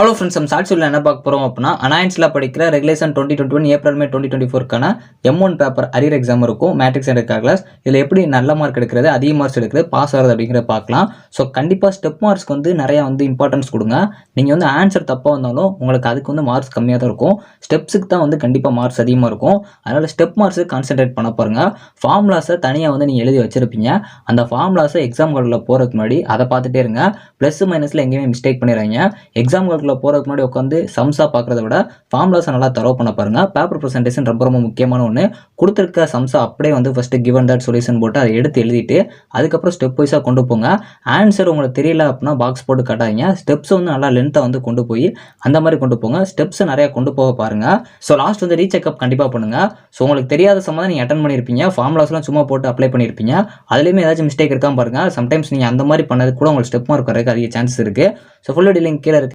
Hello friends, நம்ம ஷார்ட்ஸில் என்ன பார்க்க போகிறோம் அப்படின்னா, அனாயன்ஸில் படிக்கிற ரெகுலேஷன் 2021 ஏப்ரல் மே 2024க்கான M1 பேப்பர் அரியர் எக்ஸாம் இருக்கும். மேட்ரிக்ஸ் அண்ட் கிளாஸ் இதில் எப்படி நல்ல மார்க் எடுக்கிறது, அதிக மார்க்ஸ் எடுக்கிறது, பாஸ் ஆகிறது அப்படிங்கிறத பார்க்கலாம். ஸோ கண்டிப்பாக ஸ்டெப் மார்க்ஸ்க்கு நிறையா இம்பார்ட்டன்ஸ் கொடுங்க. நீங்கள் ஆன்சர் தப்பாக வந்தாலும் உங்களுக்கு அதுக்கு மார்க்ஸ் கம்மியாக தான் இருக்கும். ஸ்டெப்ஸுக்கு தான் கண்டிப்பாக மார்க்ஸ் அதிகமாக இருக்கும். அதனால் ஸ்டெப் மார்க்ஸுக்கு கான்சென்ட்ரேட் பண்ண பாருங்கள். ஃபார்முலாஸை தனியாக நீங்கள் எழுதி வச்சிருப்பீங்க. அந்த ஃபார்முலாஸை எக்ஸாம் ஹாலில் போகிறதுக்கு முன்னாடி அதை பார்த்துட்டே இருங்க. ப்ளஸ் மைனஸில் எங்கேயுமே மிஸ்டேக் பண்ணிடுறாங்க. எக்ஸாம் ஹாலுக்குள்ள போறதுக்கு முன்னாடி உட்காந்து சம்ஸா பார்க்கறத விட ஃபார்முலாஸை நல்லா தரவு பண்ண பாருங்க. பேப்பர் ப்ரெசன்டேஷன் ரொம்ப ரொம்ப முக்கியமான ஒன்று. கொடுத்துருக்க சம்ஸை அப்படியே ஃபர்ஸ்ட் கிவன் தட் சொல்யூஷன் போட்டு அதை எடுத்து எழுதிட்டு அதுக்கப்புறம் ஸ்டெப் வைஸாக கொண்டு போங்க. ஆன்சர் உங்களுக்கு தெரியல அப்படின்னா பாக்ஸ் போட்டு காட்டாதீங்க. ஸ்டெப்ஸ் நல்லா லென்த்தாக கொண்டு போய் அந்த மாதிரி கொண்டு போங்க. ஸ்டெப்ஸ் நிறைய கொண்டு போக பாருங்க. ஸோ லாஸ்ட் ரீசெக்அப் கண்டிப்பாக பண்ணுங்க. ஸோ உங்களுக்கு தெரியாத சம்மந்தம் நீங்கள் அட்டன் பண்ணியிருப்பீங்க. ஃபார்முலாஸ்லாம் சும்மா போட்டு அப்ளை பண்ணியிருப்பீங்க. அதுலேயுமே ஏதாச்சும் மிஸ்டேக் இருக்கான்னு பாருங்க. சம்டைம்ஸ் நீங்கள் அந்த மாதிரி பண்ணது கூட உங்களுக்கு ஸ்டெப் மார்க் வரதுக்கு அதிக சான்சஸ் இருக்கு. ஸோ ஃபுல் டீலிங் கீழே இருக்கு.